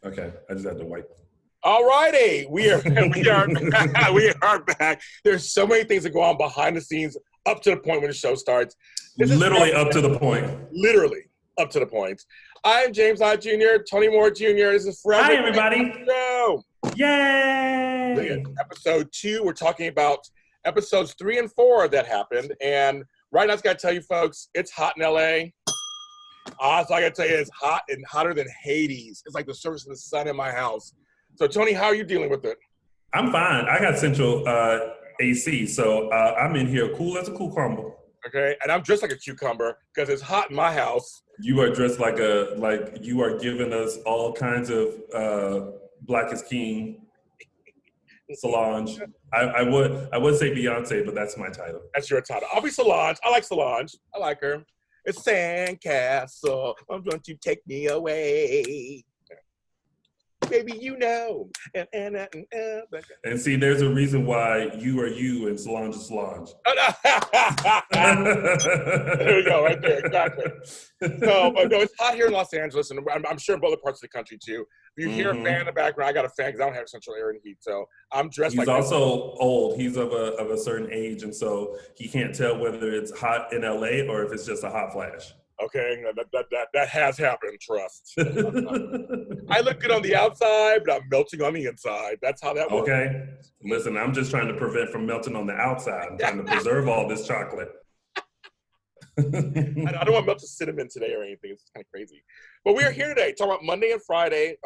Okay, I just had to wipe. All righty, we are we are back. There's so many things that go on behind the scenes up to the point when the show starts. Literally up to the point. Literally up to the point. I'm James Lott Jr., Tony Moore Jr. This is Forever. Hi, everybody. Show. Yay! Episode 2, we're talking about episodes 3 and 4 that happened. And right now, I just got to tell you, folks, it's hot in L.A. So I got to tell you, it's hot and hotter than Hades. It's like the surface of the sun in my house. So, Tony, how are you dealing with it? I'm fine. I got central AC, so I'm in here cool as a cucumber. Okay, and I'm dressed like a cucumber because it's hot in my house. You are dressed like you are giving us all kinds of Black is King, Solange. I would say Beyonce, but that's my title. That's your title. I'll be Solange. I like Solange. I like her. It's Sandcastle. I'm going to take me away. Baby, you know. And see, there's a reason why you are you and Solange is Solange. There we go, right there, exactly. So, but no, it's hot here in Los Angeles, and I'm sure in other parts of the country too. If you hear a fan in the background, I got a fan because I don't have central air and heat, so I'm dressed He's like also old. He's of a certain age, and so he can't tell whether it's hot in LA or if it's just a hot flash. Okay, that has happened, trust. I look good on the outside, but I'm melting on the inside. That's how that works. Okay. Listen, I'm just trying to prevent from melting on the outside. I'm trying to preserve all this chocolate. I don't want to melt the cinnamon today or anything. It's kind of crazy. But we are here today talking about Monday and Friday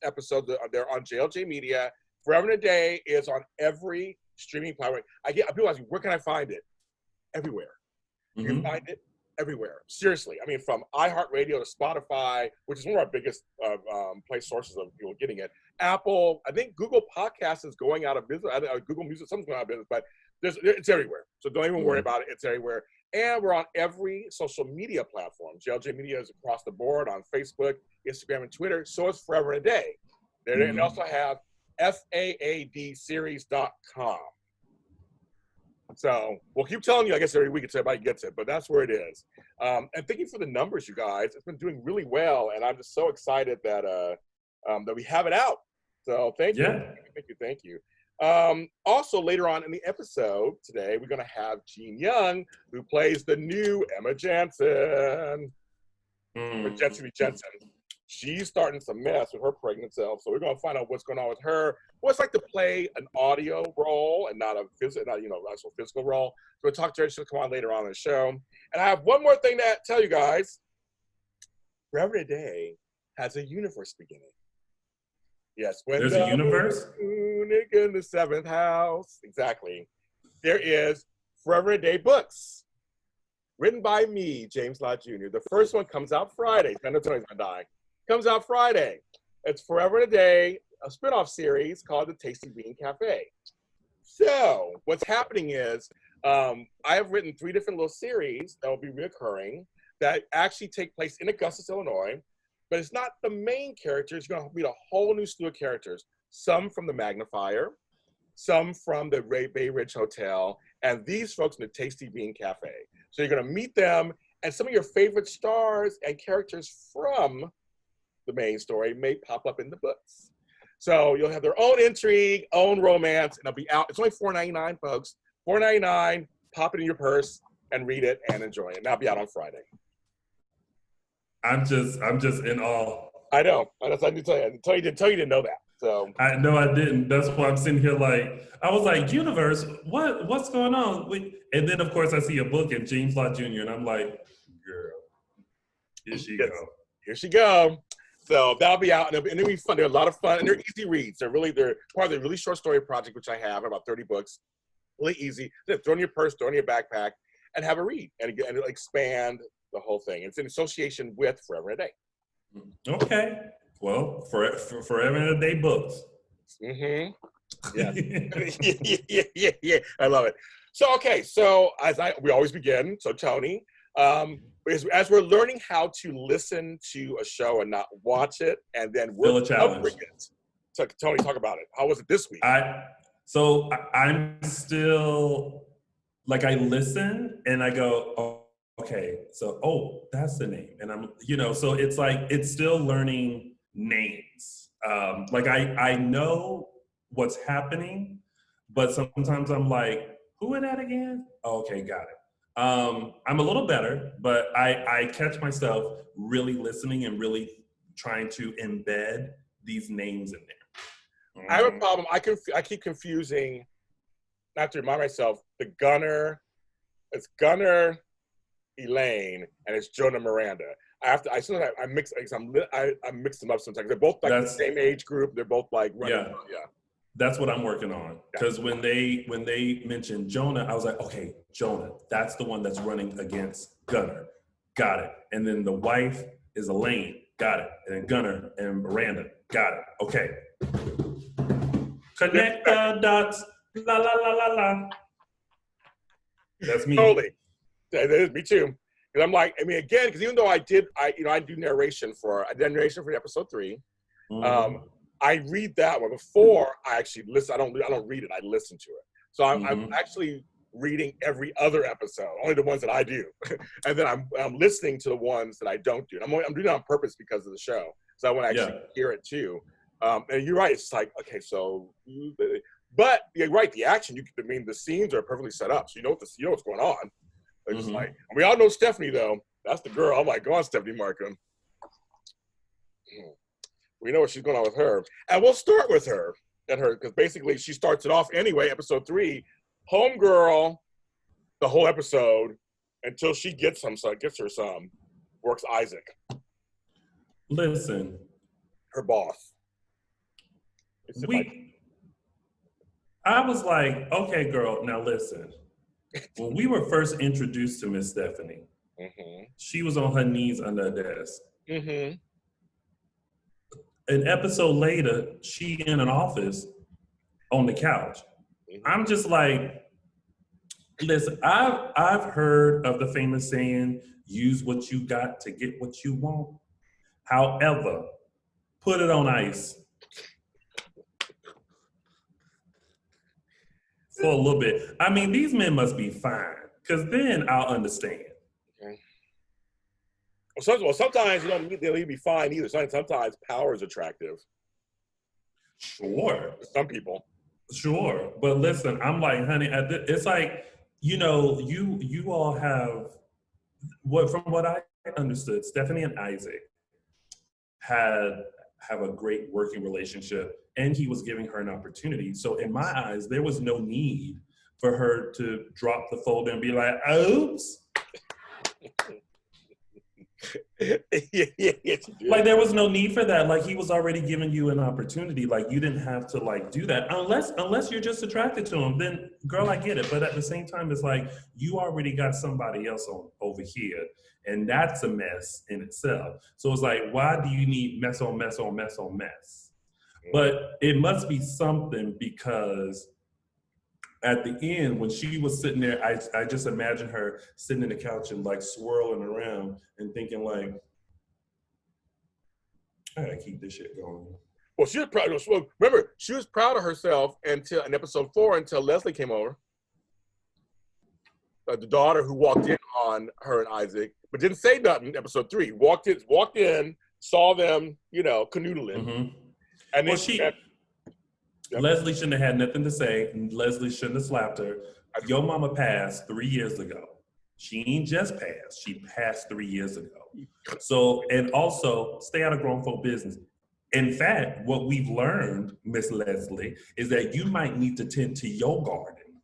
episodes. They're on JLJ Media. Forever and a Day is on every streaming platform. People ask me, where can I find it? Everywhere. You can find it everywhere. Seriously. I mean, from iHeartRadio to Spotify, which is one of our biggest place sources of people getting it. Apple, I think Google Podcasts is going out of business. Google Music, something's going out of business, but it's everywhere. So don't even worry about it. It's everywhere. And we're on every social media platform. JLJ Media is across the board on Facebook, Instagram, and Twitter. So is Forever and a Day. And also have FAADseries.com. So we'll keep telling you, I guess, every week until everybody gets it, but that's where it is. And thank you for the numbers, you guys. It's been doing really well, and I'm just so excited that that we have it out. So thank you. Thank you. Also, later on in the episode today, we're going to have Jeanne Young, who plays the new Emma Jensen. Jensen. She's starting some mess with her pregnant self, so we're going to find out what's going on with her. What it's like to play an audio role and not actual physical role. So we'll talk to her. She'll come on later on in the show. And I have one more thing to tell you guys. Forever and a Day has a universe beginning. Yes, when there's a universe in the seventh house. Exactly. There is Forever and a Day books written by me, James Lott Jr. The first one comes out Friday. I know Tony's gonna die. Comes out Friday. It's Forever and a Day, a spinoff series called The Tasty Bean Cafe. So what's happening is I have written 3 different little series that will be reoccurring that actually take place in Augustus, Illinois. But it's not the main characters. You're going to meet a whole new slew of characters. Some from the Magnifier, some from the Bay Ridge Hotel, and these folks in the Tasty Bean Cafe. So you're going to meet them, and some of your favorite stars and characters from the main story may pop up in the books. So you'll have their own intrigue, own romance, and it'll be out. It's only $4.99, folks. $4.99. Pop it in your purse and read it and enjoy it. And that'll be out on Friday. I'm just in awe. I know. I didn't tell you. You didn't know that. So I didn't. That's why I'm sitting here I was like, universe, what's going on? And then of course I see a book in James Lott Jr. and I'm like, girl, here she go. Here she go. So that'll be out and it'll be fun. They're a lot of fun and they're easy reads. They're part of the really short story project, which I have about 30 books. Really easy. Throw in your purse, throw in your backpack, and have a read and it'll expand the whole thing. It's in association with Forever and a Day. Okay. Well, Forever and a Day books. Yeah. Yeah. I love it. So, okay. So we always begin. So Tony, as we're learning how to listen to a show and not watch it, and then we're covering it. So, Tony, talk about it. How was it this week? I'm still I listen and I go, oh, okay, so, that's the name. And I'm, so it's it's still learning names. Like I know what's happening, but sometimes I'm like, who is that again? Oh, okay, got it. I'm a little better, but I catch myself really listening and really trying to embed these names in there. I have a problem. I keep confusing, not to remind myself, the Gunner. It's Gunner, Elaine, and it's Jonah Miranda. I mix them up sometimes. They're both like the same age group. They're both like running. Yeah. That's what I'm working on. Because when they mentioned Jonah, I was like, okay, Jonah, that's the one that's running against Gunner. Got it. And then the wife is Elaine. Got it. And then Gunner and Miranda. Got it. Okay. Connect the dots. La la la la la. That's me. Totally. That is me too. And I'm like, I mean, again, because even though I do narration for the episode 3. Mm-hmm. I read that one before I actually listen. I don't read it. I listen to it. So I'm actually reading every other episode, only the ones that I do, and then I'm listening to the ones that I don't do. I'm doing it on purpose because of the show, so I want to actually hear it too. And you're right. It's like, okay, so, but you're right. The action, the scenes are perfectly set up, so you know what's going on. It's just like, we all know Stephanie though. That's the girl. I'm like, go on, Stephanie Markham. We know what she's going on with her, and we'll start with her because basically she starts it off anyway. Episode 3, homegirl, the whole episode until she gets her some, works Isaac. Listen, her boss. I was like, okay, girl, now listen. When we were first introduced to Miss Stephanie, she was on her knees under a desk. An episode later, she in an office on the couch. I'm just like, listen, I've heard of the famous saying, use what you got to get what you want. However, put it on ice for a little bit. I mean, these men must be fine, because then I'll understand. Well, sometimes you don't need to be fine either. Sometimes power is attractive. Sure. Some people. Sure. But listen, I'm like, honey, it's like, you know, you all have, from what I understood, Stephanie and Isaac have a great working relationship, and he was giving her an opportunity. So in my eyes, there was no need for her to drop the folder and be like, oops. Like, there was no need for that. Like, he was already giving you an opportunity. Like, you didn't have to like do that unless you're just attracted to him. Then, girl, I get it. But at the same time, it's like you already got somebody else over here, and that's a mess in itself. So it's like, why do you need mess on mess on mess on mess? But it must be something, because at the end, when she was sitting there, I just imagine her sitting in the couch and like swirling around and thinking like, I gotta keep this shit going. Well, she was proud. Remember, she was proud of herself until in episode 4, until Leslie came over. The daughter who walked in on her and Isaac, but didn't say nothing. Episode 3, walked in, saw them, canoodling, and then Leslie shouldn't have had nothing to say. Leslie shouldn't have slapped her. Your mama passed 3 years ago. She ain't just passed. She passed 3 years ago. So, and also, stay out of grown folk business. In fact, what we've learned, Miss Leslie, is that you might need to tend to your garden.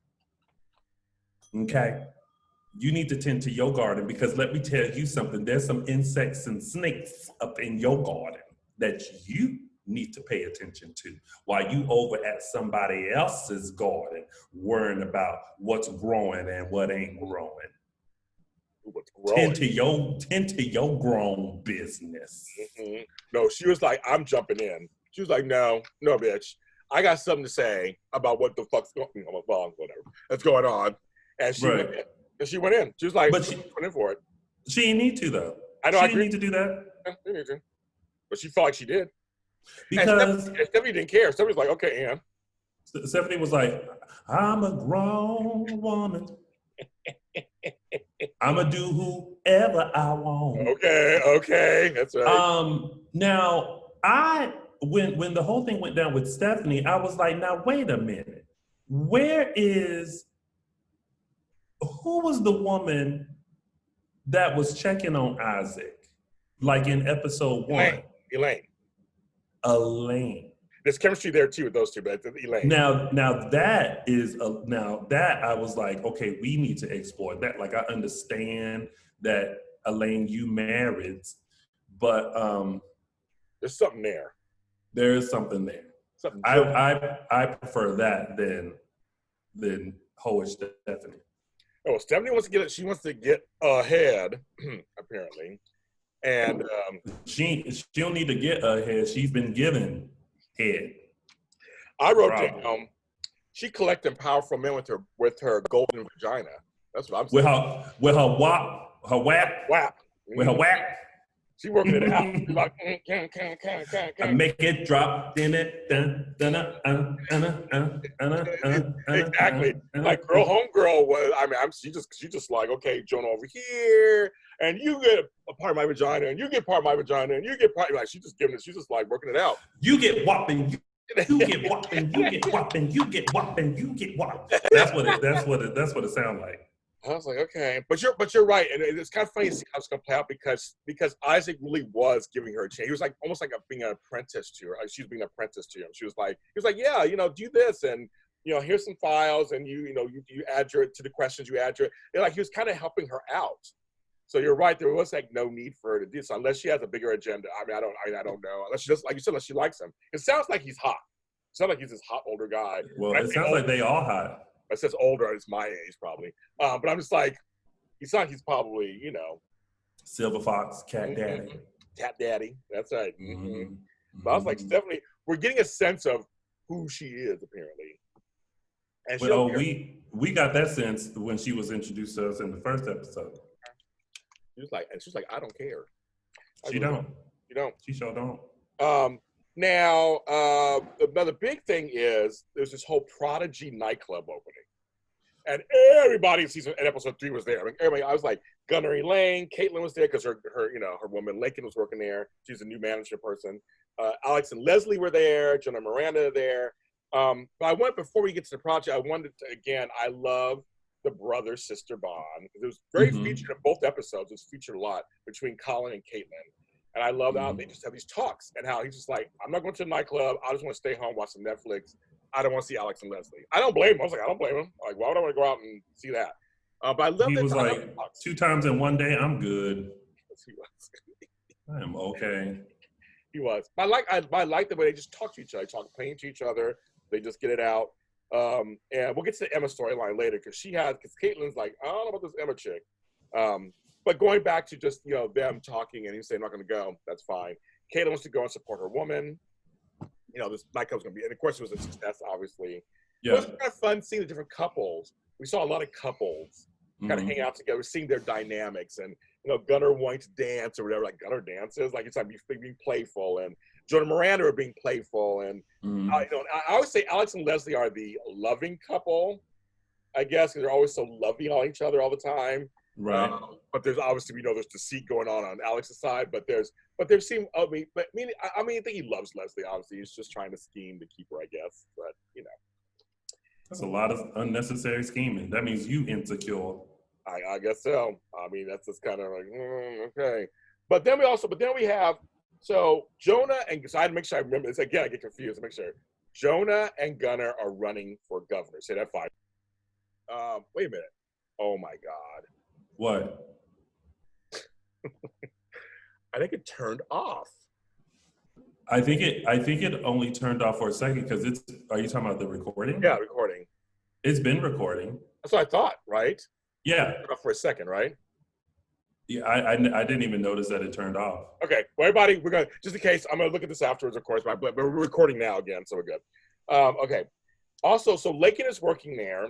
Okay? You need to tend to your garden, because let me tell you something. There's some insects and snakes up in your garden that you need to pay attention to while you over at somebody else's garden worrying about what's growing and what ain't growing. Tend to your grown business. No, she was like, I'm jumping in. She was like, no, bitch. I got something to say about what the fuck's going on, whatever that's going on. And she went in. And she went in. She was like, she went in for it. She didn't need to, though. I know. She didn't need to do that. Yeah, she didn't need to. But she felt like she did. Because Stephanie didn't care. Stephanie was like, okay, Ann. Stephanie was like, I'm a grown woman. I'ma do whoever I want. Okay, that's right. Now when the whole thing went down with Stephanie, I was like, now wait a minute. Who was the woman that was checking on Isaac? Like in episode 1? Elaine. Elaine. There's chemistry there too with those two, but it's Elaine. Now that I was like, okay, we need to explore that. Like, I understand that, Elaine, you married, but there's something there. There is something there. Something I prefer that than Hoish Stephanie. Oh, Stephanie wants to get ahead, apparently, and she don't need to get ahead. She's been given head. I wrote down, she collecting powerful men with her golden vagina. That's what I'm saying. With her whap. With her whap. She working it out. She's like, I make it drop, exactly. Like homegirl was. I mean, she just like, okay, Jonah over here, and you get a part of my vagina, and you get part of my vagina, and you get part. Like she's just like working it out. You get whopping. You get whopping. You get whopping. You get whopping. You get whopping. That's what it sounds like. I was like, okay, but you're right, and it's kind of funny to see how it's gonna play out because Isaac really was giving her a chance. He was like almost like being an apprentice to her. She was being an apprentice to him. He was like, yeah, do this, and here's some files, and you add your to the questions, you add your. Like he was kind of helping her out. So you're right. There was like no need for her to do this unless she has a bigger agenda. I mean, I don't know. Unless she just like you said, unless she likes him. It sounds like he's hot. It sounds like he's this hot older guy. Well, it sounds like they all hot. It says older, it's my age probably. But I'm just like, he's probably, Silver Fox, Cat Daddy. Cat Daddy, that's right. Mm-hmm. But I was like, Stephanie, we're getting a sense of who she is, apparently. And we got that sense when she was introduced to us in the first episode. She was like, I don't care. She don't. You don't. She sure don't. Now, another big thing is there's this whole Prodigy nightclub opening. And everybody in episode 3 was there. I mean, everybody, I was like, Gunnar Elaine, Caitlin was there because her woman, Lakin, was working there. She's a new management person. Alex and Leslie were there. Jenna Miranda there. But before we get to the project, I wanted to, again, I love the brother-sister bond. It was very featured in both episodes. It was featured a lot between Colin and Caitlin. And I love how they just have these talks and how he's just like, I'm not going to the nightclub. I just want to stay home, watch some Netflix. I don't want to see Alex and Leslie. I don't blame him. I was like, I don't blame him. Like, why would I want to go out and see that? But I love that. He was like, 2 times in one day, I'm good. Yes, he was. I am okay. He was. I like the way they just talk to each other. They talk plain to each other. They just get it out. And we'll get to the Emma storyline later because Caitlin's like, I don't know about this Emma chick. But going back to just, them talking and he's saying, I'm not going to go. That's fine. Caitlin wants to go and support her woman. This nightclub's going to be, and of course it was a success, obviously. Yeah. It was kind of fun seeing the different couples. We saw a lot of couples kind of hang out together, seeing their dynamics and, Gunnar wanting to dance or whatever, like Gunnar dances, like it's like being playful, and Jonah Miranda are being playful. And, I always say Alex and Leslie are the loving couple, I guess, because they're always so loving on each other all the time. Right. But there's obviously, there's deceit going on Alex's side, but I think he loves Leslie, obviously. He's just trying to scheme to keep her, I guess. But, That's a lot of unnecessary scheming. That means you insecure. I guess so. I mean, that's just kind of like, okay. But then we have, so Jonah and, so I had to make sure I remember this. Again, I get confused. Make sure. Jonah and Gunnar are running for governor. Say that 5. Wait a minute. Oh, my God. What? I think it turned off. I think it only turned off for a second because are you talking about the recording? Yeah, recording. It's been recording. That's what I thought, right? Yeah. Turned off for a second, right? Yeah, I didn't even notice that it turned off. Okay, well, everybody, we're going to, just in case, I'm going to look at this afterwards, of course, but we're recording now again, so we're good. Okay. Also, so Lakin is working there,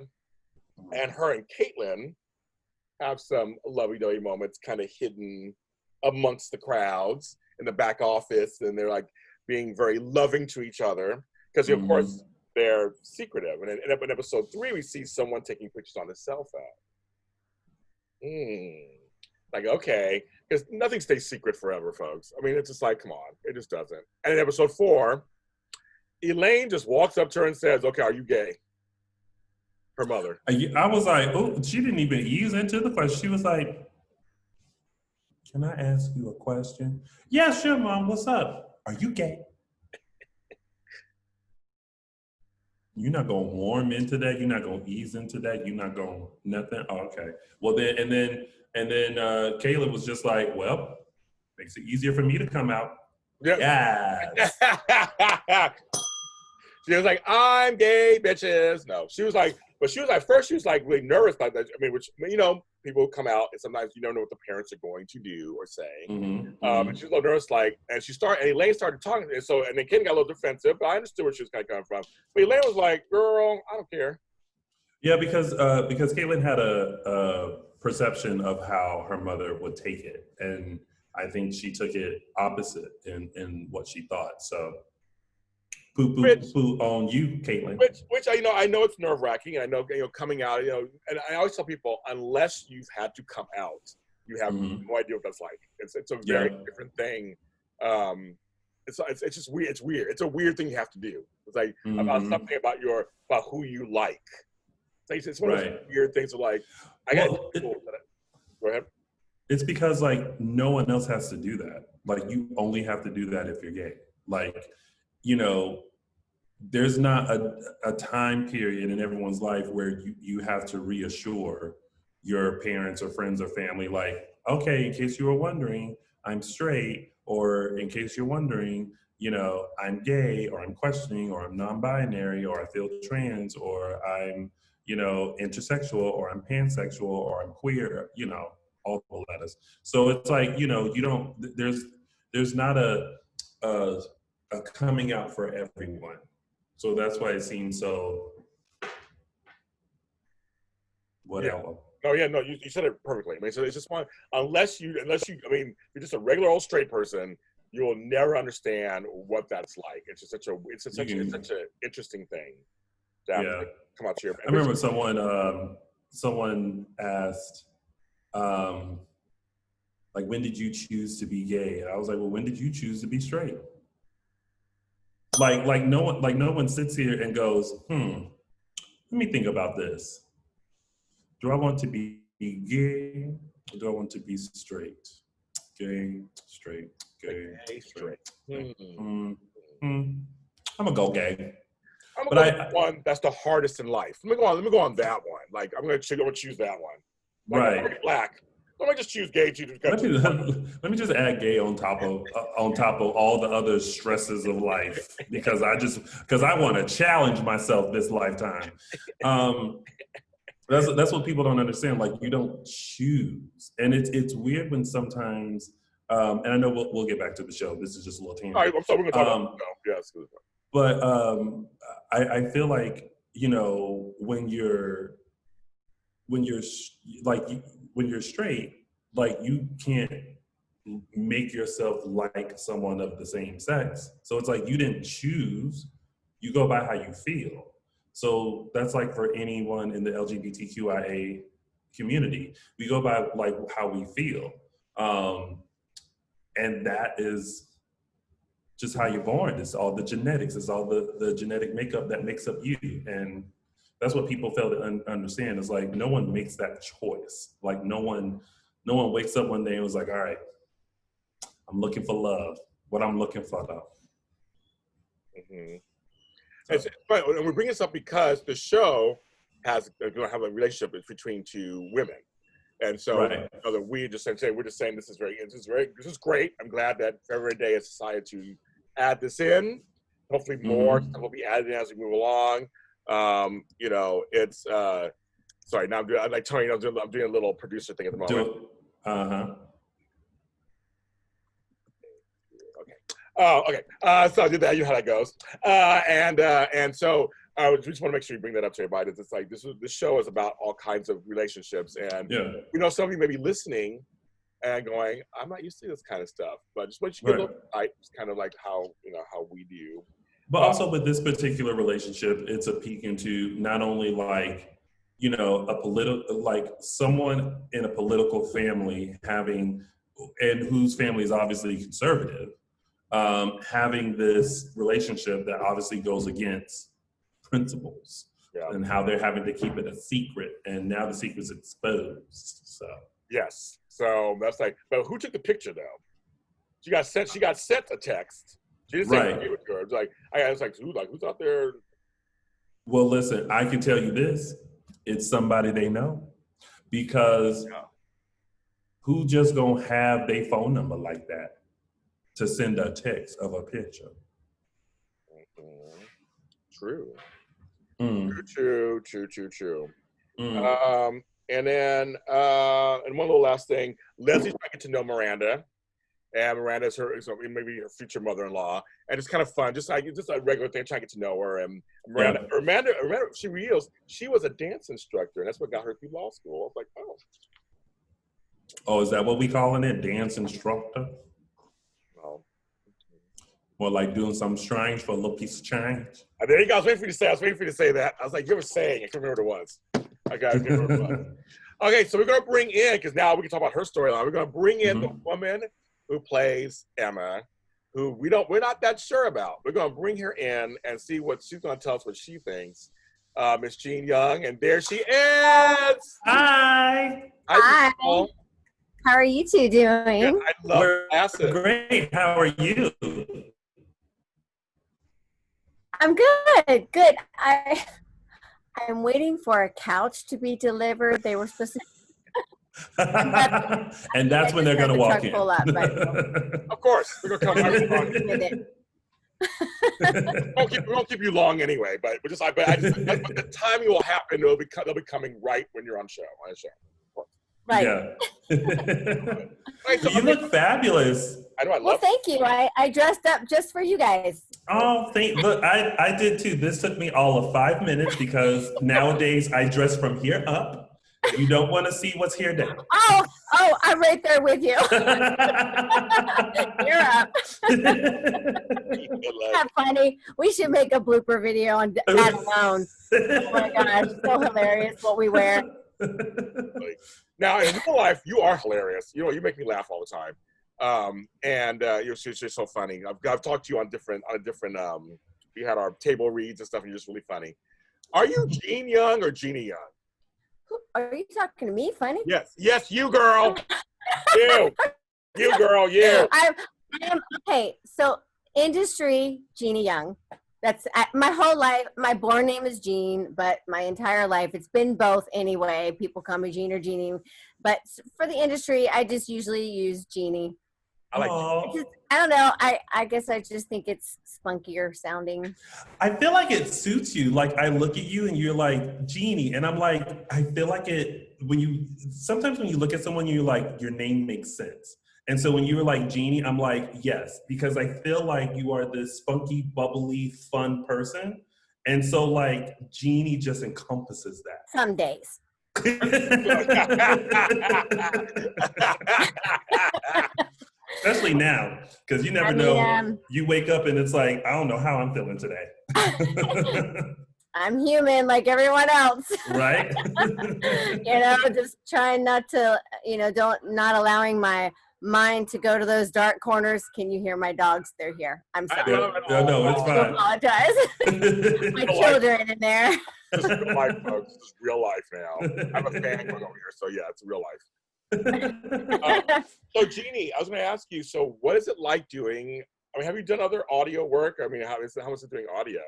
and her and Caitlin have some lovey-dovey moments kind of hidden amongst the crowds in the back office, and they're like being very loving to each other because of course they're secretive. And in episode 3 we see someone taking pictures on his cell phone. Like, okay, because nothing stays secret forever, folks. I mean, it's just like, come on, it just doesn't. And in episode 4, Elaine just walks up to her and says, "Okay, are you gay?" Her mother. I was like, oh, she didn't even ease into the question. She was like, "Can I ask you a question?" "Yeah, sure, Mom. What's up? Are you gay?" You're not gonna warm into that. You're not gonna ease into that. You're not gonna nothing. Oh, okay. Well then, and then Kayla was just like, "Well, makes it easier for me to come out." Yep. Yes. She was like, "I'm gay, bitches." No, she was like, but she was like, first she was like really nervous about that. I mean, which, you know, people come out and sometimes you don't know what the parents are going to do or say. And she was a little nervous, like, and Elaine started talking, and then Ken got a little defensive, but I understood where she was kind of coming from. But Elaine was like, "Girl, I don't care." Yeah, because Caitlin had a perception of how her mother would take it, and I think she took it opposite in what she thought. So, poo on you, Caitlin. Which I know it's nerve wracking, and I know, coming out, and I always tell people, unless you've had to come out, you have no idea what that's like. It's a very different thing. It's just weird. It's weird. It's a weird thing you have to do. It's like about something about who you like. It's one of those weird things of like, go ahead. It's because like no one else has to do that. Like you only have to do that if you're gay. Like, there's not a time period in everyone's life where you have to reassure your parents or friends or family, like, okay, in case you were wondering, I'm straight, or in case you're wondering, I'm gay, or I'm questioning, or I'm non-binary, or I feel trans, or I'm, intersexual, or I'm pansexual, or I'm queer, all the letters. So it's like, you don't, there's not a coming out for everyone. So that's why it seems so whatever. Oh yeah, no, you said it perfectly. I mean, so it's just one, unless you, I mean, you're just a regular old straight person, you will never understand what that's like. It's just such an interesting thing. To come out to your. I remember someone asked, like, when did you choose to be gay? And I was like, well, when did you choose to be straight? Like no one sits here and goes, let me think about this. Do I want to be gay, or do I want to be straight? Gay, straight, gay, straight. I'm gonna go gay. I'm gonna go with one that's the hardest in life. Let me go on that one. Like I'm gonna choose that one. Like, right. I'm already black. Let me just choose gay. Let me just add gay on top of all the other stresses of life, because I want to challenge myself this lifetime. That's what people don't understand. Like, you don't choose, and it's weird when sometimes. And I know we'll get back to the show. This is just a little tangent. All right, so we're gonna talk about yes. But I feel like when you're straight, like, you can't make yourself like someone of the same sex. So it's like you didn't choose, you go by how you feel. So that's like for anyone in the LGBTQIA community, we go by like how we feel. And that is just how you're born. It's all the genetics, it's all the genetic makeup that makes up you. And that's what people fail to understand. It's like no one makes that choice. Like no one wakes up one day and was like, all right, I'm looking for love. What I'm looking for though. It's funny, and we bring this up because the show has going to have a relationship between two women, and so we're just saying this is great. I'm glad that February Day has decided to add this in. Hopefully, more stuff will be added in as we move along. It's sorry. Now I'm like Tony. I'm doing a little producer thing at the moment. Oh, okay. So I did that. You know how that goes. And so we just want to make sure you bring that up to everybody. It's like this show is about all kinds of relationships, and some of you may be listening and going, "I'm not used to this kind of stuff," but just want you to get a little it's kind of like how we do. But also with this particular relationship, it's a peek into not only like you know, like someone in a political family and whose family is obviously conservative, having this relationship that obviously goes against principles, and how they're having to keep it a secret, and now the secret's exposed. So yes, so that's like, but who took the picture though? She got sent a text. She didn't say right. it to her. It was like, I was like, who's out there? Well, listen, I can tell you this: it's somebody they know, because who just gonna have their phone number like that to send a text of a picture? True. Mm. True. Mm. And then, and one little last thing, Leslie's trying to get to know Miranda, and Miranda is maybe her future mother-in-law, and it's kind of fun, just a regular thing, trying to get to know her. And Miranda, she reveals she was a dance instructor, and that's what got her through law school. I was like, oh. Oh, is that what we calling it? Dance instructor? Oh. Or like doing something strange for a little piece of change? There you go. I was waiting for you to say that. I was like, you were saying. I can't remember what it was. Okay, I can't remember what it was. Okay, so we're going to bring in, because now we can talk about her storyline. We're going to bring in the woman who plays Emma, who we're not that sure about. We're going to bring her in and see what she's going to tell us what she thinks. Miss Jeanne Young, and there she is. Hi. Hi. How are you two doing? Yeah, I love Acid. Great. How are you? I'm good. Good. I'm waiting for a couch to be delivered. They were supposed to. And that's when they're going to walk in. Pull up, but of course, we're going to come right in. We won't keep you long anyway, but but the timing will happen. They'll be coming right when you're on show. Right. Yeah. Right, so you look fabulous. I know. Well, thank you. I dressed up just for you guys. Oh, look, I did too. This took me all of 5 minutes, because nowadays I dress from here up. You don't want to see what's here down. Oh, I'm right there with you. You're up. That's funny. We should make a blooper video on that alone. Oh my gosh, so hilarious what we wear. Now, in real life, you are hilarious. You know, you make me laugh all the time. You're just so funny. I've talked to you on different. We had our table reads and stuff, and you're just really funny. Are you Jeanne Young or Jeannie Young? Are you talking to me? Funny? Yes, you girl. you girl, you. I am okay. So industry, Jeanne Young. That's my whole life. My born name is Jeanne, but my entire life it's been both anyway. People call me Jeanne or Jeannie, but for the industry, I just usually use Jeannie. I like it. I don't know. I guess I just think it's spunkier sounding. I feel like it suits you. Like I look at you and you're like Jeannie, and I'm like, I feel like it sometimes when you look at someone, you're like, your name makes sense. And so when you were like Jeannie, I'm like, yes, because I feel like you are this spunky, bubbly, fun person. And so like Jeannie just encompasses that. Some days. Especially now, because you never know. You wake up and it's like, I don't know how I'm feeling today. I'm human like everyone else. Right? Just trying not to, not allowing my mind to go to those dark corners. Can you hear my dogs? They're here. I'm sorry. No, it's fine. I apologize. My children in there. This is real life, folks. This is real life now. I'm a fan going over here, so yeah, it's real life. So Jeannie, I was going to ask you, so what is it like doing, have you done other audio work? I mean, how is it doing audio?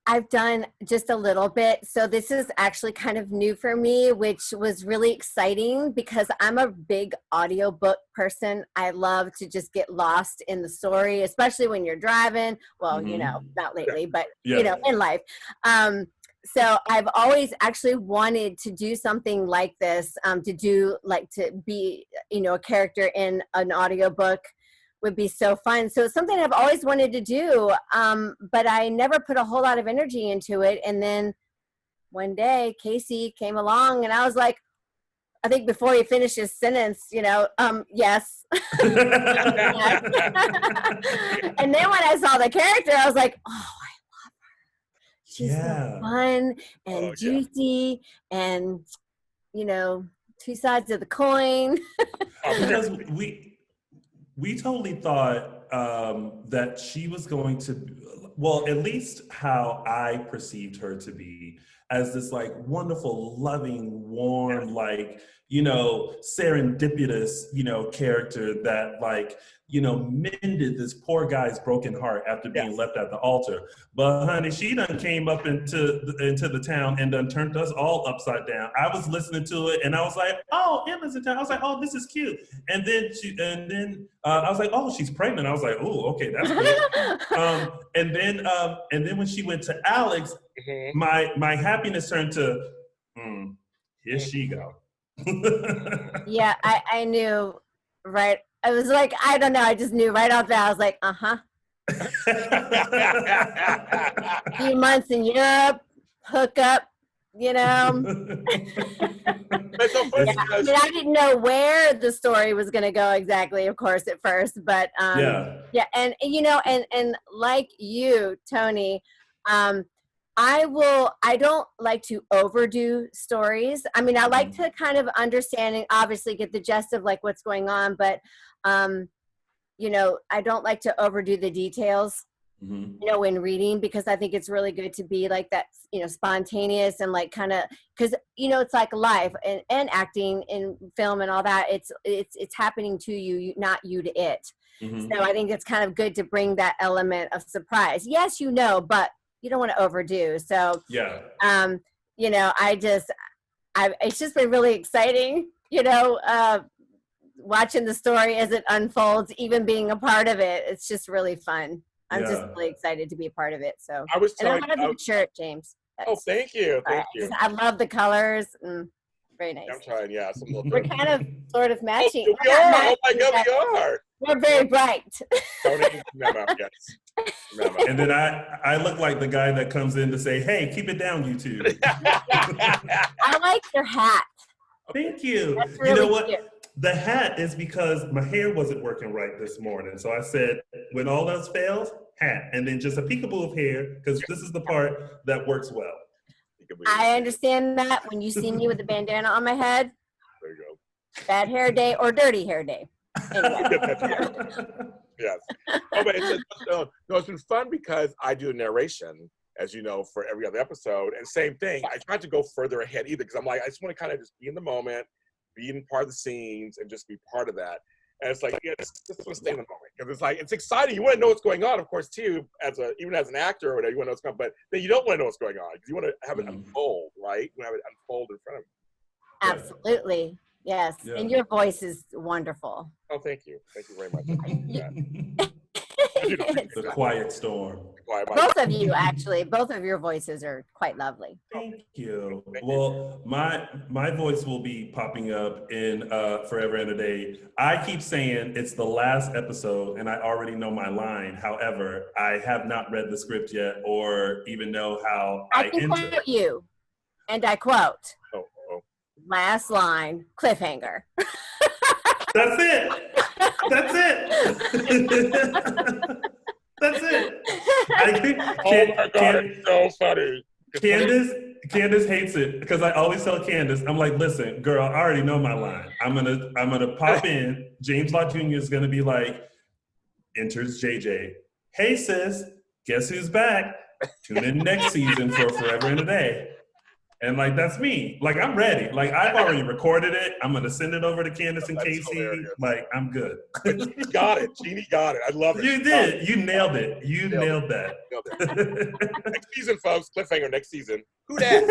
I've done just a little bit. So this is actually kind of new for me, which was really exciting because I'm a big audiobook person. I love to just get lost in the story, especially when you're driving. Well, not lately, but in life. So I've always actually wanted to do something like this, to be, a character in an audiobook would be so fun. So it's something I've always wanted to do, but I never put a whole lot of energy into it. And then one day Casey came along and I was like, I think before he finished his sentence, yes. And then when I saw the character, I was like, oh, I love her. she's so Yeah. fun and Oh, yeah. juicy and, you know, two sides of the coin. Because we totally thought that she was going to, well, at least how I perceived her to be, as this like wonderful, loving, warm, like, you know, serendipitous, you know, character that like, you know, mended this poor guy's broken heart after being Yes. left at the altar. But honey, she done came up into the town and done turned us all upside down. I was listening to it and I was like, oh, Emma's in town. I was like, oh, this is cute. And then I was like, oh, she's pregnant. I was like, oh, okay, that's good. And then when she went to Alex, Mm-hmm. my happiness turned to, here she go. Yeah, I knew, right? I was like, I don't know. I just knew right off that. I was like, a few months in Europe, hook up, you know. It's so funny Yeah, I because mean, I didn't know where the story was going to go exactly, of course, at first, but Yeah. and you know, and like you, Tony, I don't like to overdo stories. I mean, I like to kind of understand and obviously get the gist of like what's going on, but you know, I don't like to overdo the details. You know, when reading, because I think it's really good to be like that, you know, spontaneous and like kind of, because you know, it's like life and acting in film and all that. It's happening to you, not you to it. So I think it's kind of good to bring that element of surprise. Yes, you know, but you don't want to overdo. So Yeah. you know, it's just been really exciting, you know, watching the story as it unfolds, even being a part of it. It's just really fun. I'm just really excited to be a part of it. So, I was and I telling love your shirt, James. oh, thank you. Thank you. I love the colors. Very nice. I'm trying, yeah. Some little We're kind of sort of matching. we are. Oh my God, we are. We're very bright. Tony, memo, yes. Memo. And then I look like the guy that comes in to say, hey, keep it down, you two. I like your hat. Thank you. That's really you know what? cute. The hat is because my hair wasn't working right this morning. So I said, when all else fails, hat. And then just a peekaboo of hair, because this is the part that works well. I understand that when you see me with a bandana on my head. There you go. Bad hair day or dirty hair day. Anyway. Yes. Oh, but it's been fun because I do a narration, as you know, for every other episode. And same thing, I tried to go further ahead either, because I'm like, I just want to kind of just be in the moment, be in part of the scenes, and just be part of that. And it's like, yeah, just want to stay in the moment. Because it's like, it's exciting. You want to know what's going on, of course, too, even as an actor or whatever, you want to know what's going on. But then you don't want to know what's going on, because you want to have it unfold, right? You want to have it unfold in front of you. Absolutely. Yes. Yeah. And your voice is wonderful. Oh, thank you. Thank you very much. The quiet storm. Both of you, actually, both of your voices are quite lovely. Thank you. Well, my voice will be popping up in Forever and a Day. I keep saying it's the last episode and I already know my line. However, I have not read the script yet or even know how I can enter. quote you, and I quote, last line, cliffhanger. That's it. That's it. That's it. Oh my God, it's so funny. Candace hates it because I always tell Candace, I'm like, listen, girl, I already know my line. I'm gonna pop in. James Lott Jr. is gonna be like, enters JJ. Hey sis, guess who's back? Tune in next season for Forever and a Day. And like, that's me. Like, I'm ready. Like, I've already recorded it. I'm going to send it over to Candace and Casey. Hilarious. Like, I'm good. But you got it. Jeannie got it. I love it. You did. You nailed it. You nailed that. Next season, folks. Cliffhanger next season. Who that?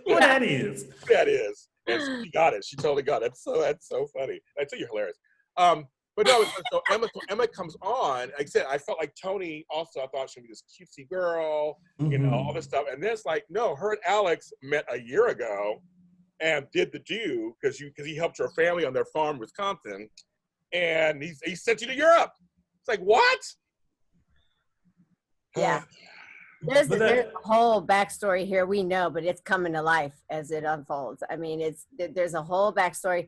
Who that is? Who that is? And she got it. She totally got it. That's so funny. I tell you, hilarious. But no, so Emma comes on. Like I said, I felt like Tony also, I thought she'd be this cutesy girl, you know, all this stuff. And then it's like, no, her and Alex met a year ago and did the do because he helped her family on their farm in Wisconsin. And he sent you to Europe. It's like, what? Yeah. There's a whole backstory here we know, but it's coming to life as it unfolds. I mean, there's a whole backstory.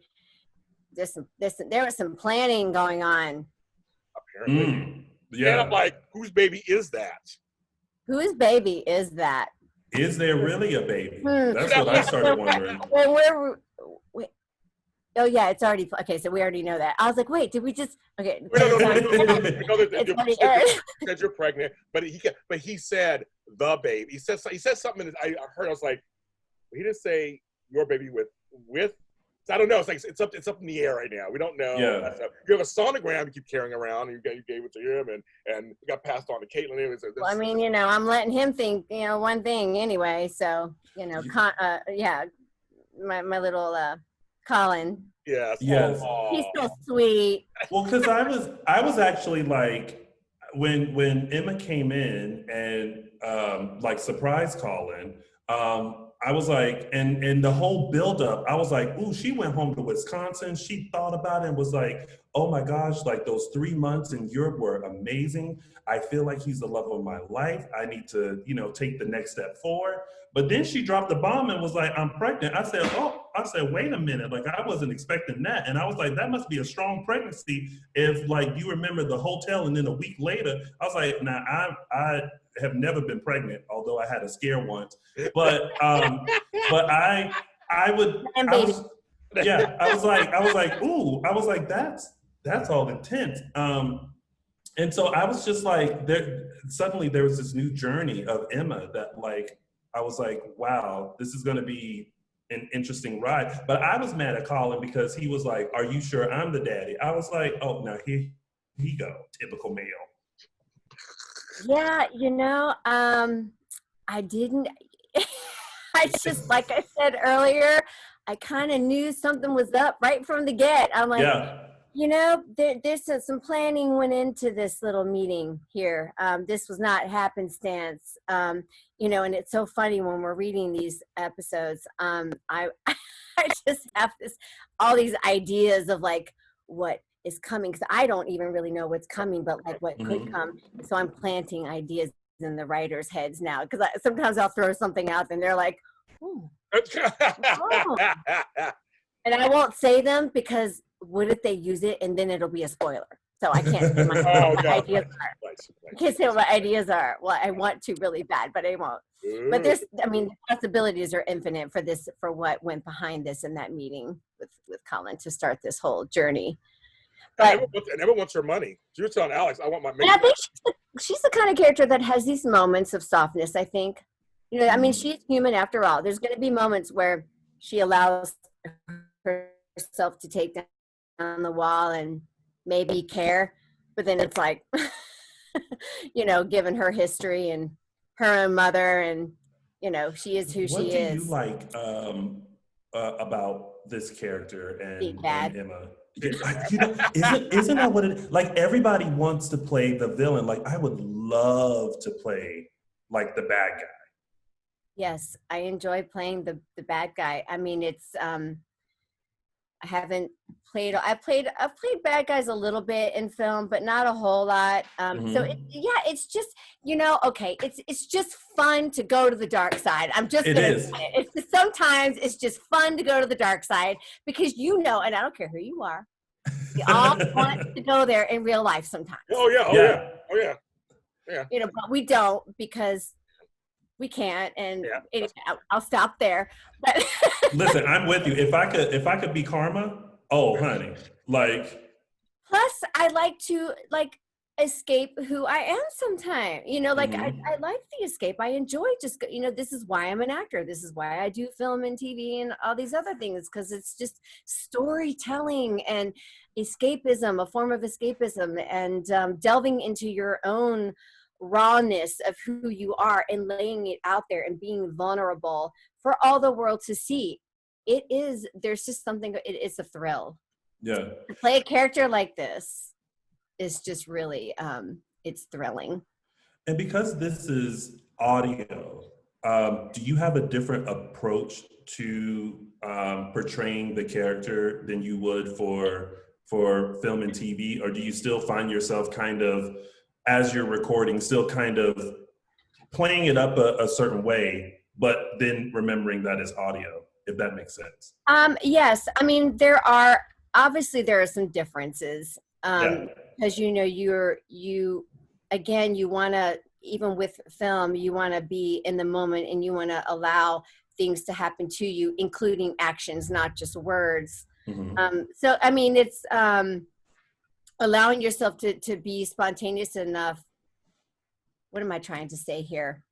There was some planning going on. Apparently. Yeah. And I'm like, whose baby is that? Whose baby is that? Is there really a baby? That's what I started wondering. Wait, oh yeah, it's already okay. So we already know that. I was like, wait, did we just? Okay, No, we know that it's already aired. said you're pregnant, but he said the baby. He said something that I heard. I was like, he didn't say your baby with. I don't know. It's like it's up in the air right now. We don't know. Yeah. You have a sonogram you keep carrying around, and you gave it to him, and it got passed on to Caitlin. Well, I mean, I'm letting him think, one thing anyway. So, yeah, my little Colin. Yes. Yes. He's so sweet. Well, because I was actually like, when Emma came in and like surprise Colin, I was like, and the whole buildup, I was like, ooh, she went home to Wisconsin. She thought about it and was like, oh my gosh, like those 3 months in Europe were amazing. I feel like he's the love of my life. I need to, take the next step forward. But then she dropped the bomb and was like, I'm pregnant. I said, wait a minute. Like, I wasn't expecting that. And I was like, that must be a strong pregnancy. If like, you remember the hotel and then a week later, I was like, nah, I have never been pregnant, although I had a scare once. But I was like, ooh, I was like, that's all intense. And so I was just like, suddenly there was this new journey of Emma that like, I was like, wow, this is gonna be an interesting ride. But I was mad at Colin because he was like, are you sure I'm the daddy? I was like, oh, now here he go, typical male. Yeah, I didn't, I just, like I said earlier, I kind of knew something was up right from the get. I'm like, there's some planning went into this little meeting here. This was not happenstance. And it's so funny when we're reading these episodes. I just have all these ideas of like what is coming, because I don't even really know what's coming, but like what could come. So I'm planting ideas in the writers' heads now, because sometimes I'll throw something out and they're like, oh. And I won't say them because what if they use it and then it'll be a spoiler? So I can't say my ideas are. I can't say what my ideas are. Well, I want to really bad, but I won't. But the possibilities are infinite for what went behind this in that meeting with Colin to start this whole journey. But Emma wants her money. She was telling Alex, I want my money. I think she's the kind of character that has these moments of softness, I think. I mean, she's human after all. There's going to be moments where she allows herself to take down the wall and maybe care. But then it's like, given her history and her own mother and, she is who she is. What do you like about this character and Emma? Isn't that what it is? Like, everybody wants to play the villain. Like, I would love to play like the bad guy. Yes, I enjoy playing the bad guy. I mean, it's I haven't played. I've played bad guys a little bit in film, but not a whole lot. So it's just okay. It's just fun to go to the dark side. I'm just gonna say it. It's just, sometimes it's just fun to go to the dark side because and I don't care who you are. You all want to go there in real life sometimes. Oh yeah. But we don't because we can't, and I'll stop there. But listen, I'm with you. If I could be Karma, oh honey, like. Plus, I like to escape who I am sometimes. I like the escape. I enjoy just this is why I'm an actor. This is why I do film and TV and all these other things, because it's just storytelling and escapism, a form of escapism, and delving into your own rawness of who you are and laying it out there and being vulnerable for all the world to see. There's just something, it's a thrill. Yeah. To play a character like this is just really, it's thrilling. And because this is audio, do you have a different approach to portraying the character than you would for film and TV? Or do you still find yourself kind of, as you're recording, still kind of playing it up a certain way, but then remembering that it's audio, if that makes sense? Yes. I mean, there are some differences. Because you want to even with film, you want to be in the moment and you want to allow things to happen to you, including actions, not just words. So, I mean, it's allowing yourself to be spontaneous enough. What am I trying to say here?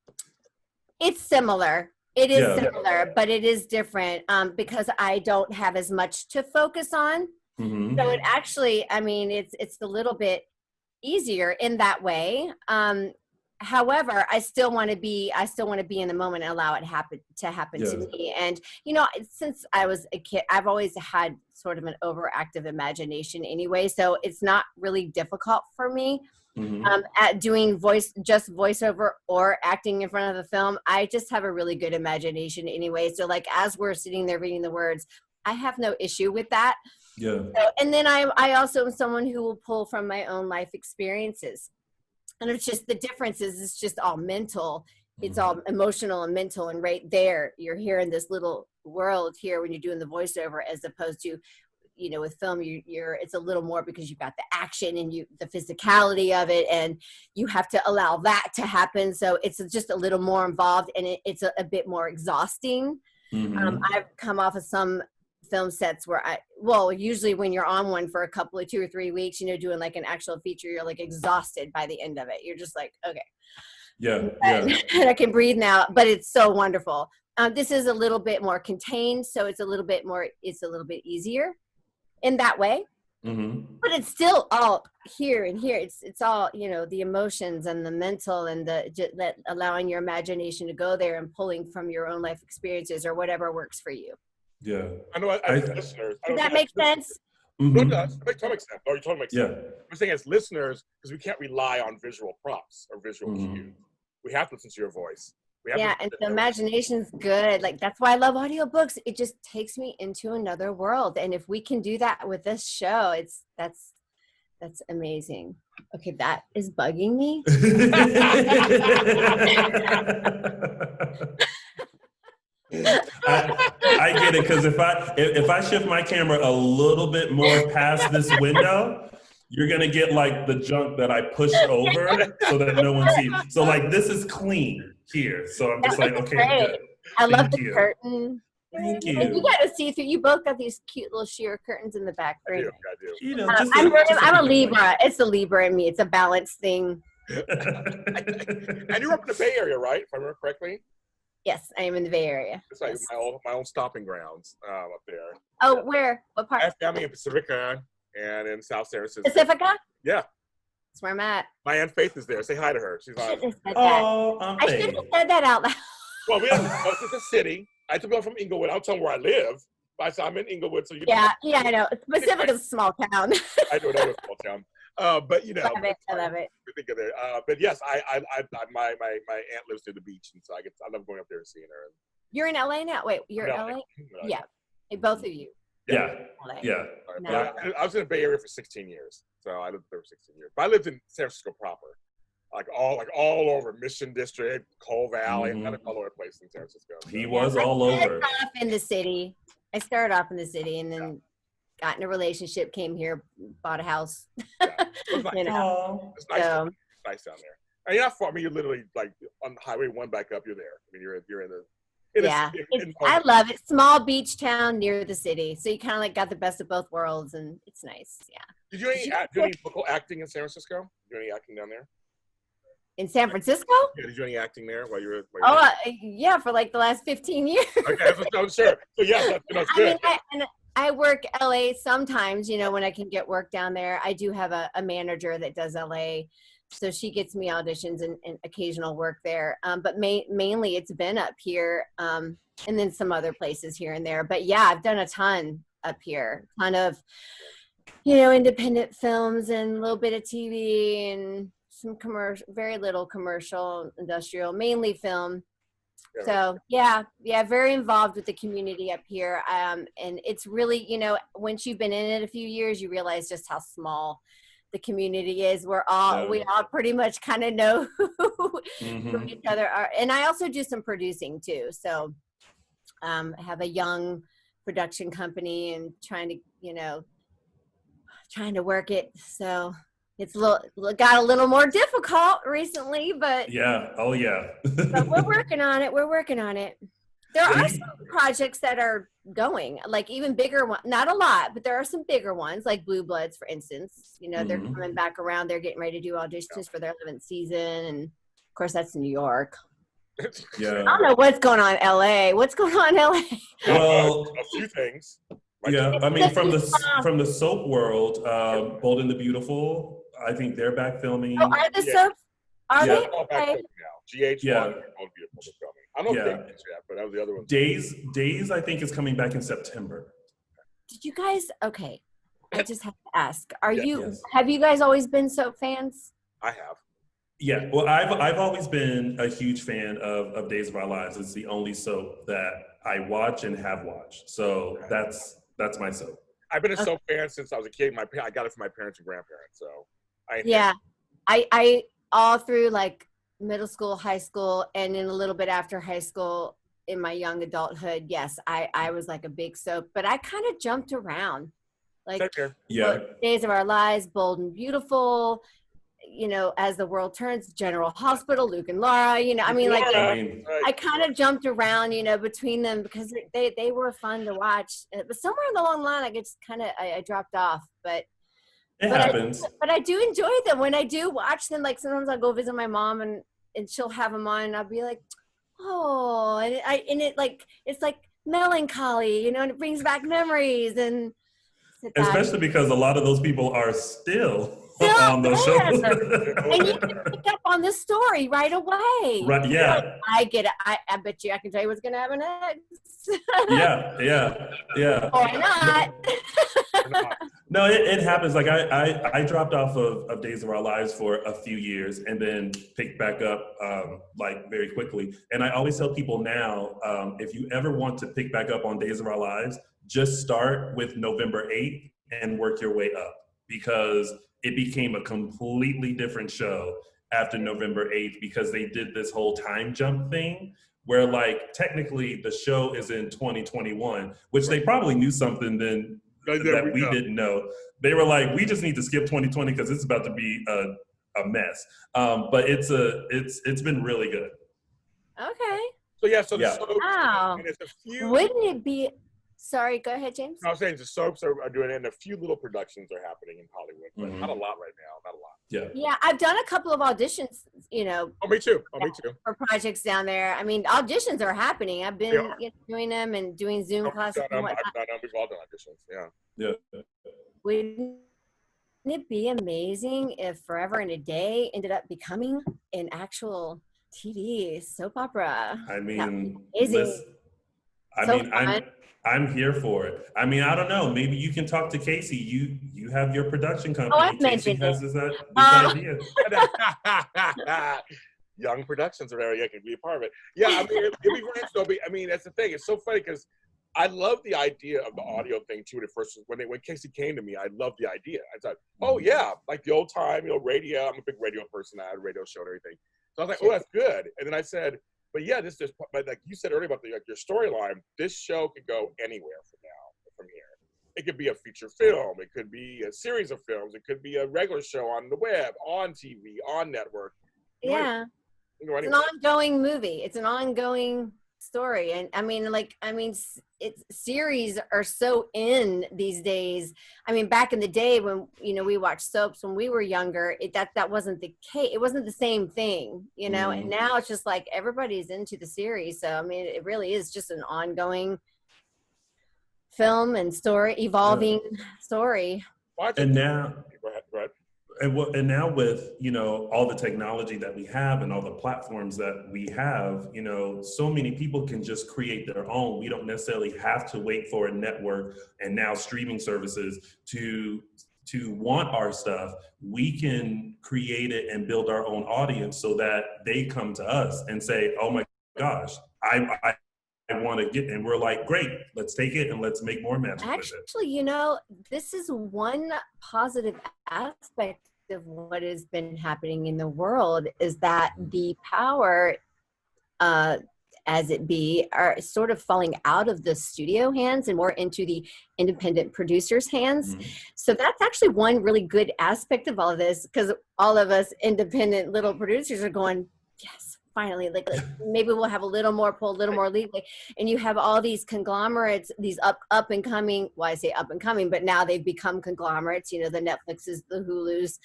It's similar. It is similar, but it is different because I don't have as much to focus on. So it actually, I mean, it's a little bit easier in that way. However, I still want to be in the moment and allow it to happen to me. And, you know, since I was a kid, I've always had sort of an overactive imagination anyway. So it's not really difficult for me at doing voiceover or acting in front of the film. I just have a really good imagination anyway. So like, as we're sitting there reading the words, I have no issue with that. Yeah. So, and then I also am someone who will pull from my own life experiences. And it's just, the difference is it's just all mental. It's all emotional and mental. And right there, you're here in this little world here when you're doing the voiceover, as opposed to, you know, with film, it's a little more because you've got the action and the physicality of it, and you have to allow that to happen. So it's just a little more involved, and it's a bit more exhausting. I've come off of some film sets where usually when you're on one for a couple of 2 or 3 weeks, you know, doing like an actual feature, you're like exhausted by the end of it. You're just like, okay. And I can breathe now, but it's so wonderful. This is a little bit more contained, so it's a little bit easier in that way. But it's still all here and here. It's all, you know, the emotions and the mental and that allowing your imagination to go there and pulling from your own life experiences or whatever works for you. Yeah. I know as listeners. Does that make sense? No, it does. It makes total sense. Oh, you totally make sense. Yeah. I'm saying as listeners, because we can't rely on visual props or visual cues. We have to listen to your voice. And the imagination's good. Like, that's why I love audiobooks. It just takes me into another world. And if we can do that with this show, that's amazing. Okay, that is bugging me. I get it, because if I shift my camera a little bit more past this window, you're gonna get like the junk that I pushed over so that no one sees. So like, this is clean here. So I'm just like, okay, good. I love the curtain. Thank you. And you got to see through. You both got these cute little sheer curtains in the back. I do. You know, I'm a Libra. It's a Libra in me. It's a balance thing. And you're up in the Bay Area, right? If I remember correctly. Yes, I am in the Bay Area. It's like my own stopping grounds up there. Oh, where? What part? I have family in Pacifica and in South San Francisco. Pacifica? Yeah. That's where I'm at. My Aunt Faith is there. Say hi to her. She's on. I should have said that out loud. Well, it's a city. I took her from Inglewood. I'll tell them where I live. I said I'm in Inglewood, so you. Yeah, I know. Pacifica's a small town. I know that was a small town. But you know, I love it. Think of it. But yes, my aunt lives near the beach, and so I love going up there and seeing her. You're in LA now. Wait, you're in LA? Yeah, both of you. Yeah. No. I was in the Bay Area for 16 years, so I lived there for 16 years. But I lived in San Francisco proper, like all over Mission District, Coal Valley, and all over the place in San Francisco. He was all over. I started off in the city, and then got in a relationship, came here, bought a house. Yeah. It was nice. It's nice. So, It's nice down there. And you're not far. I mean, you're literally like on Highway 1 back up. You're there. I mean, you're in the. I love it. Small beach town near the city, so you kind of like got the best of both worlds, and it's nice. Yeah. Did you do any local acting in San Francisco? Did you do any acting down there? In San Francisco? Yeah. Did you do any acting there while you were? Yeah, for like the last 15 years. Okay, that's what I'm sure. So yeah, that's good. I work LA sometimes, you know, when I can get work down there. I do have a manager that does LA, so she gets me auditions and occasional work there. But mainly it's been up here, and then some other places here and there. But yeah, I've done a ton up here, ton of, you know, independent films and a little bit of TV and some commercial, very little commercial, industrial, mainly film. So yeah, very involved with the community up here. And it's really, you know, once you've been in it a few years, you realize just how small the community is. We all pretty much kind of know who each other are. And I also do some producing too. So I have a young production company and trying to work it. So it's got a little more difficult recently, but Yeah. Oh yeah. but we're working on it. We're working on it. There So are some projects that are going, like even bigger ones, not a lot, but there are some bigger ones, like Blue Bloods, for instance. You know, they're coming back around. They're getting ready to do auditions for their 11th season. And of course, that's New York. Yeah. I don't know what's going on in LA. What's going on in LA? Well, a few things. yeah. I mean, from the soap world, Bold and the Beautiful, I think they're back filming. Oh, are the soaps? Are Yeah. they? All back Okay. filming now. GH1 Yeah. and Bold Beautiful are filming. I don't know if they yet, but that was the other one. Days, I think, is coming back in September. Did you guys? Okay, I just have to ask. Yes. Have you guys always been soap fans? I have. Yeah, well, I've always been a huge fan of Days of Our Lives. It's the only soap that I watch and have watched. So that's my soap. I've been a soap fan since I was a kid. I got it from my parents and grandparents. So I all through like middle school, high school, and then a little bit after high school in my young adulthood. Yes, I was like a big soap, but I kind of jumped around. Like Days of Our Lives, Bold and Beautiful, you know, As the World Turns, General Hospital, Luke and Laura, you know, I mean, like, I kind of jumped around, you know, between them because they were fun to watch. But somewhere along the line, I just kind of, I dropped off, but it happens. But I do enjoy them when I do watch them. Like sometimes I'll go visit my mom and she'll have them on and I'll be like, oh, and it's like melancholy, you know, and it brings back memories and especially because a lot of those people are still on those shows. And you can pick up on the story right away. Right, yeah. Like, I get it. I bet you I can tell you what's going to happen next. Yeah. Or not. No, it happens. Like I dropped off of Days of Our Lives for a few years and then picked back up like very quickly. And I always tell people now, if you ever want to pick back up on Days of Our Lives, just start with November 8th and work your way up, because it became a completely different show after November 8th, because they did this whole time jump thing where like technically the show is in 2021, which they probably knew something then that we didn't know. They were like, we just need to skip 2020 because it's about to be a mess. But it's been really good. Okay. So the soaps, wow. and it's a few. Wouldn't it be? Sorry, go ahead, James. I was saying the soaps are doing it, and a few little productions are happening in Hollywood, but not a lot right now. Not a lot. Yeah. Yeah, I've done a couple of auditions, you know. Oh, me too. For projects down there. I mean, auditions are happening. I've been doing them and doing Zoom classes and whatnot. I've done them. We've all done auditions. Yeah. Wouldn't it be amazing if Forever and a Day ended up becoming an actual TV soap opera? I mean, Fun. I'm here for it. I mean, I don't know. Maybe you can talk to Casey. You have your production company. I've mentioned has this idea. Young Productions or area can be a part of it. Yeah, I mean, it'd be great. So, I mean, that's the thing. It's so funny because I love the idea of the audio thing too. At first, when Casey came to me, I loved the idea. I thought, oh yeah, like the old time, you know, radio. I'm a big radio person. I had a radio show and everything. So I was like, oh, that's good. And then I said, but yeah, but like you said earlier about your storyline, this show could go anywhere from here. It could be a feature film. It could be a series of films. It could be a regular show on the web, on TV, on network. Yeah. It's an ongoing movie. It's an ongoing story. And it's series are so in these days. I mean, back in the day when, you know, we watched soaps when we were younger, that wasn't the case. It wasn't the same thing, you know, and now it's just like everybody's into the series. So, I mean, it really is just an ongoing film and story, evolving story. And now, go ahead. And now with, you know, all the technology that we have and all the platforms that we have, you know, so many people can just create their own. We don't necessarily have to wait for a network and now streaming services to want our stuff. We can create it and build our own audience so that they come to us and say, oh my gosh, I want to get, and we're like, great, let's take it and let's make more magic with it. Actually, you know, this is one positive aspect of what has been happening in the world is that the power, as it be, are sort of falling out of the studio hands and more into the independent producers' hands. So that's actually one really good aspect of all of this, because all of us independent little producers are going, yes, finally, like maybe we'll have a little more pull, a little more leeway. And you have all these conglomerates, these up and coming, well, I say up and coming, but now they've become conglomerates, you know, the Netflixes, the Hulus,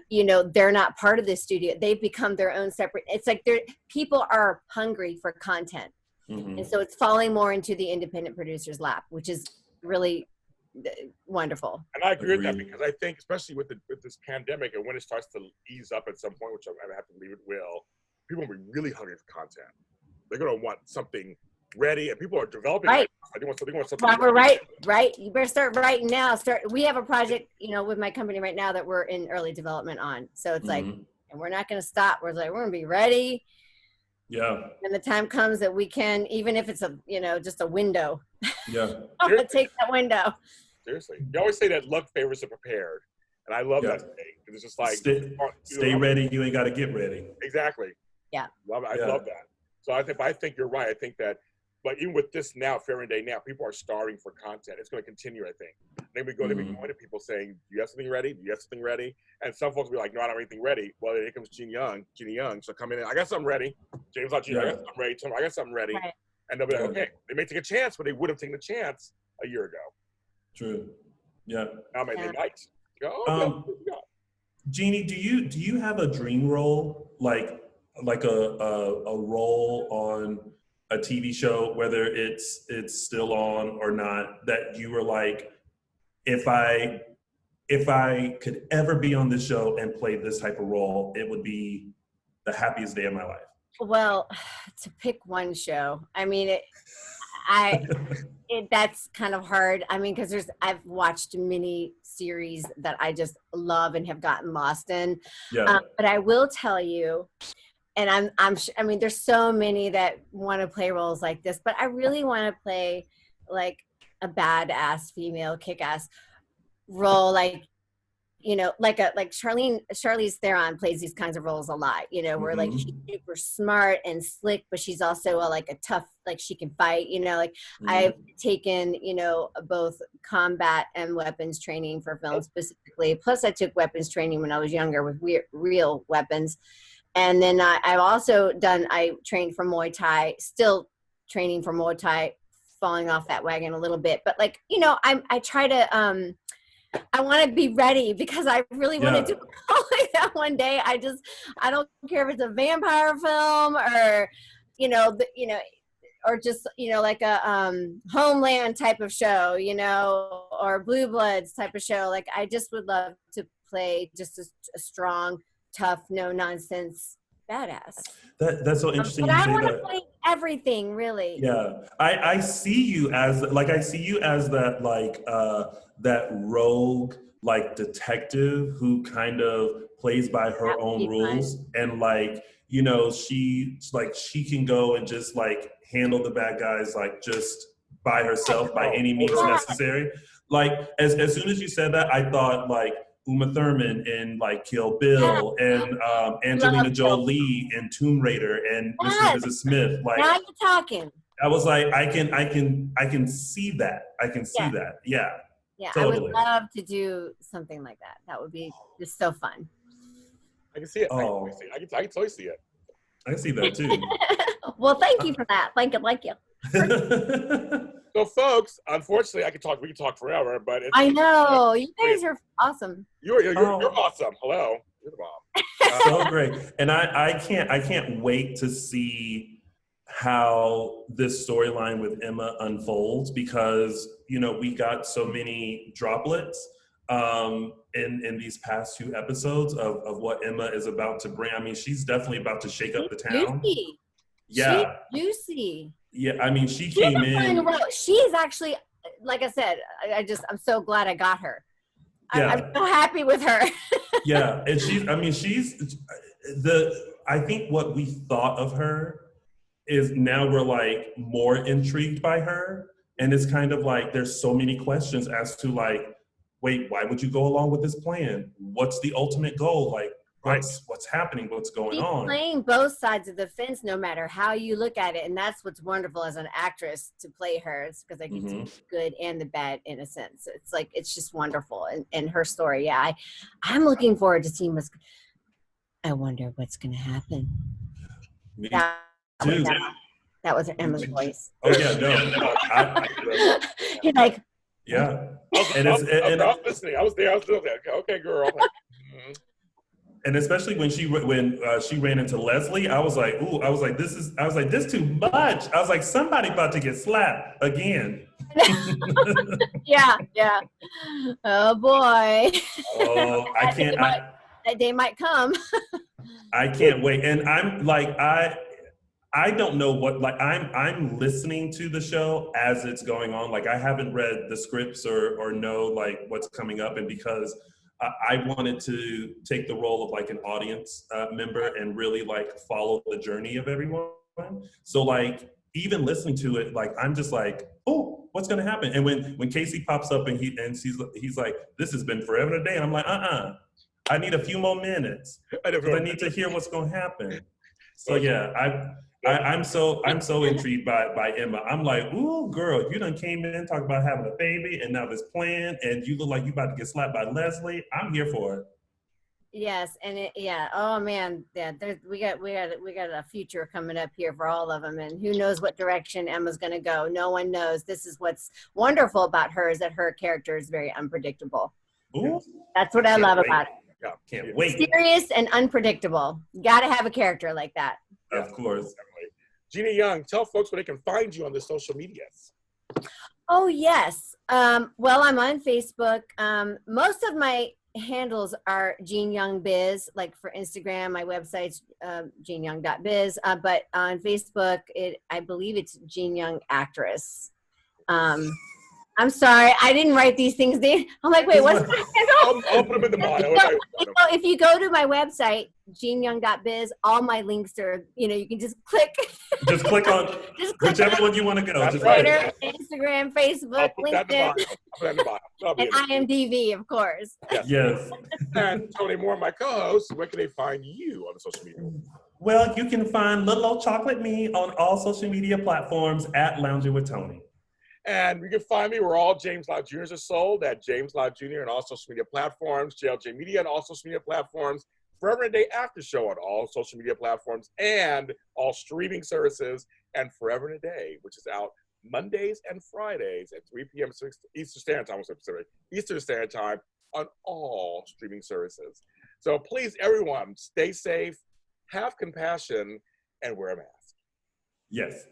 you know, they're not part of this studio. They've become their own separate, it's like people are hungry for content. And so it's falling more into the independent producer's lap, which is really wonderful. And I agree with that, because I think, especially with this pandemic, and when it starts to ease up at some point, which I have to believe it will, people will be really hungry for content. They're going to want something ready, and people are developing. Right. They want something. Right. You better start writing now. We have a project, you know, with my company right now that we're in early development on. So it's like, and we're not going to stop. We're like, we're going to be ready. Yeah. And the time comes that we can, even if it's just a window. Yeah. Take that window. Seriously. You always say that luck favors the prepared. And I love that thing. It's just like, stay ready. You ain't got to get ready. Exactly. Yeah. I love that. So I think you're right. I think that, but even with this now, Fahrenheit now, people are starving for content. It's going to continue, I think. Then we go to people saying, do you have something ready? Do you have something ready? And some folks will be like, no, I don't have anything ready. Well, then here comes Jeanne Young. So come in, I got something ready. James Lott Jr., I got something ready. I got something ready. Right. And they'll be like, okay, they may take a chance, but they would have taken a chance a year ago. True. Yeah. Now maybe they might. Jeannie, do you have a dream role, like a role on a TV show, whether it's still on or not, that you were like, if I could ever be on this show and play this type of role, it would be the happiest day of my life? Well, to pick one show, I mean, that's kind of hard. I mean, because I've watched many series that I just love and have gotten lost in. Yeah. But I will tell you, and I mean, there's so many that want to play roles like this, but I really want to play like a badass female kick-ass role, like, you know, like Charlize Theron plays these kinds of roles a lot, you know, where like she's super smart and slick, but she's also like a tough, like she can fight, you know, like I've taken, you know, both combat and weapons training for film specifically. Plus I took weapons training when I was younger with real weapons. And then I've also I trained for Muay Thai, still training for Muay Thai, falling off that wagon a little bit. But like, you know, I try to, I want to be ready because I really want to do like that one day. I don't care if it's a vampire film or, or just, you know, like a Homeland type of show, you know, or Blue Bloods type of show. Like I just would love to play just a strong, tough, no nonsense badass. That's so interesting. But I want to play everything, really. Yeah, I see you as that like that rogue like detective who kind of plays by her own rules, and like, you know, she can go and just like handle the bad guys like just by herself by any means necessary. Like as soon as you said that, I thought like Uma Thurman in like Kill Bill and Angelina Jolie in Tomb Raider and Mr. and Mrs. Smith. Like now you're talking. I was like, I can see that. I can see that. Yeah. Yeah, totally. I would love to do something like that. That would be just so fun. I can see it. Oh. I can totally see it. I can see that too. Well, thank you for that. Thank you. So, folks, unfortunately, we can talk forever, but I know you guys are awesome. You're awesome. Hello, you're the bomb. So great, and I can't wait to see how this storyline with Emma unfolds, because you know we got so many droplets in these past 2 episodes of what Emma is about to bring. I mean, she's definitely about to shake up the town. Juicy. Yeah, she's juicy. Yeah, I mean, she came in. She's actually, like I said, I'm so glad I got her. Yeah. I'm so happy with her. Yeah, and I think what we thought of her is now we're like more intrigued by her. And it's kind of like, there's so many questions as to like, wait, why would you go along with this plan? What's the ultimate goal? Like, what's happening, what's going She's on. playing both sides of the fence, no matter how you look at it, and that's what's wonderful as an actress to play her. It's because I get to be the good and the bad in a sense. It's like it's just wonderful, and her story. Yeah, I'm looking forward to seeing what's. I wonder what's going to happen. Me That too. That was Emma's voice. Oh yeah, no. You're like, yeah. I was listening. I was there. I was still there. Okay, girl. And especially when she ran into Leslie, I was like, ooh, this too much. I was like, somebody about to get slapped again. yeah. Oh boy. Oh, that day might come. I can't wait. And I'm like, I don't know what, like, I'm listening to the show as it's going on. Like, I haven't read the scripts or know like what's coming up. And because I wanted to take the role of like an audience member and really like follow the journey of everyone. So like, even listening to it, like, I'm just like, oh, what's going to happen? And when Casey pops up and he's like, this has been forever and a day. And I'm like, I need a few more minutes because I need to hear what's going to happen. So yeah, I'm so intrigued by Emma. I'm like, ooh, girl, you done came in talking about having a baby and now this plan, and you look like you about to get slapped by Leslie. I'm here for it. Yes, and oh man, yeah. We got a future coming up here for all of them, and who knows what direction Emma's going to go? No one knows. This is what's wonderful about her, is that her character is very unpredictable. Ooh, that's what I love about it. Yeah, can't wait. Serious and unpredictable. Got to have a character like that. Of course. Jeanne Young, tell folks where they can find you on the social medias. Oh yes. Well, I'm on Facebook. Most of my handles are jeanneyoung.biz. Like for Instagram, my website's jeanneyoung.biz. But on Facebook, I believe it's Jeanne Young Actress. I'm sorry, I didn't write these things down. I'm like, wait, what's my handle? I'll put them in the bio. If you go to my website, jeanneyoung.biz, all my links are, you can just click. Just click on whichever one you want to go. That's just Twitter, Instagram, Facebook, LinkedIn, and IMDb, of course. Yes. And Tony Moore, my co-host, where can they find you on the social media? Well, you can find Little Old Chocolate Me on all social media platforms at Lounging with Tony. And you can find me where all James Lott Jr.'s are sold, at James Lott Jr. on all social media platforms, JLJ Media on all social media platforms, Forever and a Day Aftershow on all social media platforms and all streaming services, and Forever and a Day, which is out Mondays and Fridays at 3 p.m. Eastern Standard Time, Eastern Standard Time on all streaming services. So please, everyone, stay safe, have compassion, and wear a mask. Yes.